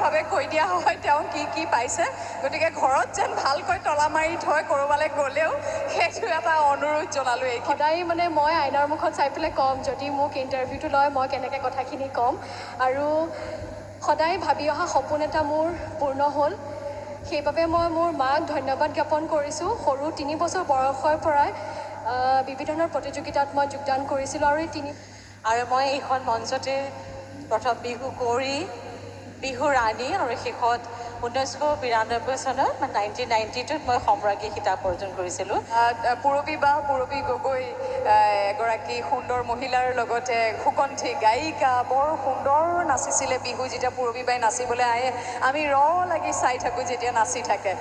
ভাৱে কৈ দিয়া হয় তেওঁ কি কি পাইছে, গতিকে ঘৰত যেন ভালকৈ তলা মাৰি থৈ ক'ৰবালৈ গ'লেও সেইটো এটা অনুৰোধ জনালোঁ। সদায় মানে মই আইনাৰ মুখত চাই পেলাই ক'ম, যদি মোক ইণ্টাৰভিউটো লয় মই কেনেকৈ কথাখিনি ক'ম। আৰু সদায় ভাবি অহা সপোন এটা মোৰ পূৰ্ণ হ'ল, সেইবাবে মই মোৰ মাক ধন্যবাদ জ্ঞাপন কৰিছোঁ। সৰু 3 বছৰ বয়সৰ পৰাই বিভিন্ন ধৰণৰ প্ৰতিযোগিতাত মই যোগদান কৰিছিলোঁ আৰু মই এইখন মঞ্চতে প্ৰথম বিহু কৰি বিহু ৰাণী আৰু শেষত 1992 চনত 1992ত মই সম্ৰাজ্ঞী খিতাপ অৰ্জন কৰিছিলোঁ। পূৰবী গগৈ এগৰাকী সুন্দৰ মহিলাৰ লগতে সুকণ্ঠী গায়িকা, বৰ সুন্দৰ নাচিছিলে বিহু। যেতিয়া পূৰবীবাই নাচিবলৈ আহে আমি লাগি চাই থাকোঁ যেতিয়া নাচি থাকে।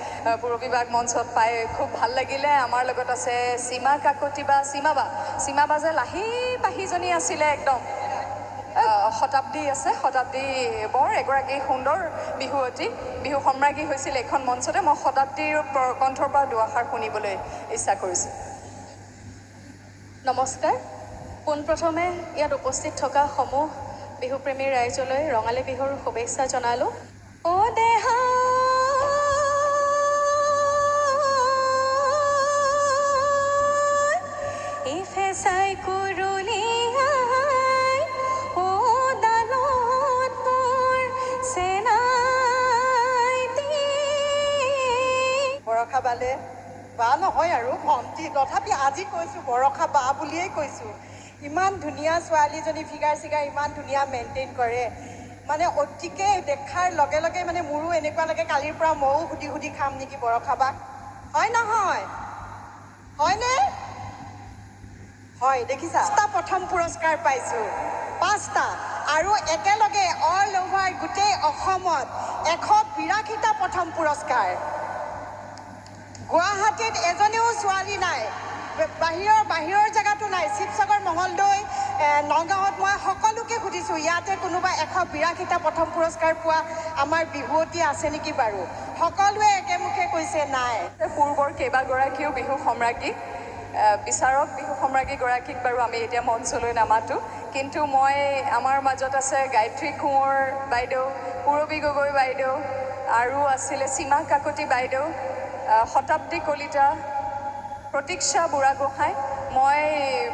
পূৰবীবাক মঞ্চত পাই খুব ভাল লাগিলে। আমাৰ লগত আছে সীমা কাকতি বা সীমাবা যে লাহি পাহিজনী আছিলে একদম। শতাব্দী আছে, শতাব্দী বৰ এগৰাকী সুন্দৰ বিহুৱতী, বিহু সম্ৰাজ্ঞী হৈছিল এইখন মঞ্চতে। মই শতাব্দীৰ কণ্ঠৰ পৰা দুআষাৰ শুনিবলৈ ইচ্ছা কৰিছোঁ। নমস্কাৰ। পোনপ্ৰথমে ইয়াত উপস্থিত থকা সমূহ বিহুপ্ৰেমী ৰাইজলৈ ৰঙালী বিহুৰ শুভেচ্ছা জনালোঁ। বৰষা বালে বা নহয় আৰু ভণ্টি, তথাপি আজি কৈছোঁ বৰষা বা বুলিয়েই কৈছোঁ। ইমান ধুনীয়া ছোৱালীজনী, ফিগাৰ চিগাৰ ইমান ধুনীয়া মেইনটেইন কৰে, মানে অতিকে দেখাৰ লগে লগে মানে মোৰো এনেকুৱা লাগে কালিৰ পৰা ময়ো সুধি খাম নেকি বৰষা বাক। হয় নহয়? হয়নে? হয়, দেখিছা? 5টা প্ৰথম পুৰস্কাৰ পাইছোঁ, 5টা, আৰু একেলগে অল অভাৰ গোটেই অসমত 182টা প্ৰথম পুৰস্কাৰ। গুৱাহাটীত এজনীও ছোৱালী নাই, বাহিৰৰ জেগাতো নাই। শিৱসাগৰ, মঙলদৈ, নগাঁৱত মই সকলোকে সুধিছোঁ, ইয়াতে কোনোবা 182টা প্ৰথম পুৰস্কাৰ পোৱা আমাৰ বিহুৱতী আছে নেকি বাৰু? সকলোৱে একেমুখে কৈছে নাই। পূৰ্বৰ কেইবাগৰাকীও বিহু সম্ৰাজ্ঞী বিচাৰক বিহু সম্ৰাজ্ঞীগৰাকীক বাৰু আমি এতিয়া মঞ্চলৈ নামাতোঁ, কিন্তু আমাৰ মাজত আছে গায়ত্ৰী কোঁৱৰ বাইদেউ, পূৰবী গগৈ বাইদেউ, আৰু আছিলে সীমা কাকতি বাইদেউ, শতাব্দী কলিতা, প্ৰতীক্ষা বুঢ়াগোহাঁই। মই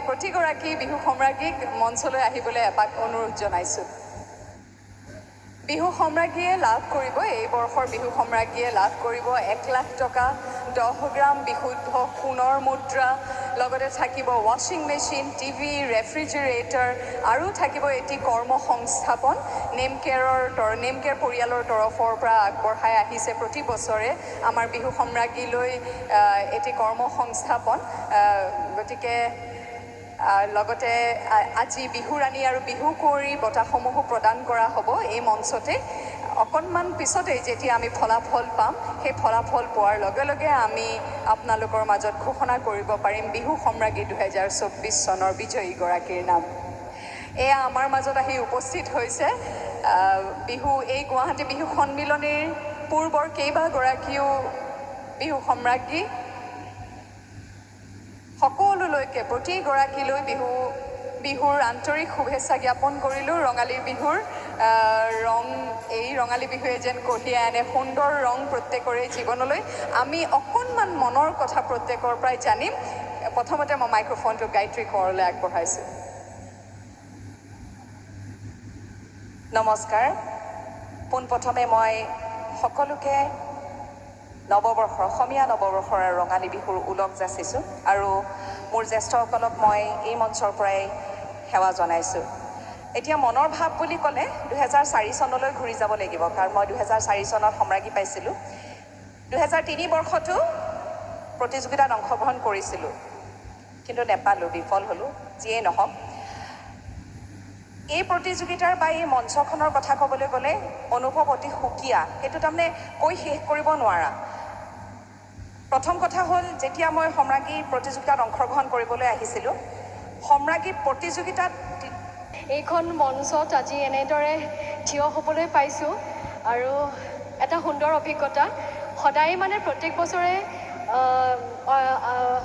প্ৰতিগৰাকী বিহু সম্ৰাজ্ঞীক মঞ্চলৈ আহিবলৈ এপাক অনুৰোধ জনাইছোঁ। বিহু সম্ৰাজ্ঞীয়ে লাভ কৰিব, এই বৰ্ষৰ বিহু সম্ৰাজ্ঞীয়ে লাভ কৰিব 1 লাখ টকা, 10 গ্ৰাম বিশুদ্ধ সোণৰ মুদ্ৰা, লগতে থাকিব ৱাশ্বিং মেচিন, টিভি, ৰেফ্ৰিজাৰেটৰ, আৰু থাকিব এটি কৰ্মসংস্থাপন। নেম কেয়াৰ পৰিয়ালৰ তৰফৰ পৰা আগবঢ়াই আহিছে প্ৰতি বছৰে আমাৰ বিহু সম্ৰাজ্ঞীলৈ এটি কৰ্মসংস্থাপন। গতিকে লগতে আজি বিহু ৰাণী আৰু বিহু কুঁৱৰী বঁটাসমূহো প্ৰদান কৰা হ'ব এই মঞ্চতে। অকণমান পিছতেই যেতিয়া আমি ফলাফল পাম, সেই ফলাফল পোৱাৰ লগে লগে আমি আপোনালোকৰ মাজত ঘোষণা কৰিব পাৰিম বিহু সম্ৰাজ্ঞী 2024 চনৰ বিজয়ীগৰাকীৰ নাম। এয়া আমাৰ মাজত আহি উপস্থিত হৈছে এই গুৱাহাটী বিহু সন্মিলনীৰ পূৰ্বৰ কেইবাগৰাকীও বিহু সম্ৰাজ্ঞী। সকলোলৈকে প্ৰতিগৰাকীলৈ বিহুৰ আন্তৰিক শুভেচ্ছা জ্ঞাপন কৰিলোঁ। ৰঙালী বিহুৰ এই ৰঙালী বিহুৱে যেন কঢ়িয়াই আনে সুন্দৰ ৰং প্ৰত্যেকৰে জীৱনলৈ। আমি অকণমান মনৰ কথা প্ৰত্যেকৰ পৰাই জানিম। প্ৰথমতে মই মাইক্ৰফোনটো গায়ত্ৰী কোঁৱৰলৈ আগবঢ়াইছোঁ। নমস্কাৰ। পোনপ্ৰথমে মই সকলোকে অসমীয়া নৱবৰ্ষৰ ৰঙালী বিহুৰ ওলগ যাচিছোঁ, আৰু মোৰ জ্যেষ্ঠসকলক মই এই মঞ্চৰ পৰাই সেৱা জনাইছোঁ। এতিয়া মনৰ ভাৱ বুলি ক'লে 2004 চনলৈ ঘূৰি যাব লাগিব, কাৰণ মই 2004 চনত সম্ৰাজ্ঞী পাইছিলোঁ। 2003 বৰ্ষতো প্ৰতিযোগিতাত অংশগ্ৰহণ কৰিছিলোঁ, কিন্তু নেপালোঁ, বিফল হ'লোঁ। যিয়েই নহওক, এই প্ৰতিযোগিতাৰ বা এই মঞ্চখনৰ কথা ক'বলৈ গ'লে অনুভৱ অতি সুকীয়া, সেইটো তাৰমানে কৈ শেষ কৰিব নোৱাৰা। প্ৰথম কথা হ'ল, যেতিয়া মই সম্ৰাজ্ঞী প্ৰতিযোগিতাত অংশগ্ৰহণ কৰিবলৈ আহিছিলোঁ, সম্ৰাজ্ঞী প্ৰতিযোগিতাত এইখন মঞ্চত আজি এনেদৰে থিয় হ'বলৈ পাইছোঁ, আৰু এটা সুন্দৰ অভিজ্ঞতা। সদায় মানে প্ৰত্যেক বছৰে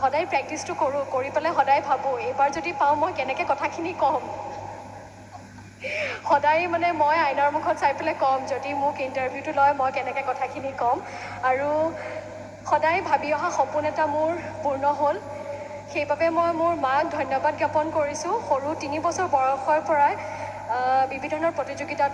সদায় প্ৰেক্টিছটো কৰি পেলাই সদায় ভাবোঁ এইবাৰ যদি পাওঁ মই কেনেকৈ কথাখিনি ক'ম। সদায় মানে মই আইনাৰ মুখত চাই পেলাই ক'ম যদি মোক ইণ্টাৰভিউটো লয় মই কেনেকৈ কথাখিনি ক'ম আৰু সদায় ভাবি অহা সপোন এটা মোৰ পূৰ্ণ হ'ল সেইবাবে মই মোৰ মাক ধন্যবাদ জ্ঞাপন কৰিছোঁ সৰু 3 বছৰ বয়সৰ পৰাই বিভিন্ন ধৰণৰ প্ৰতিযোগিতাত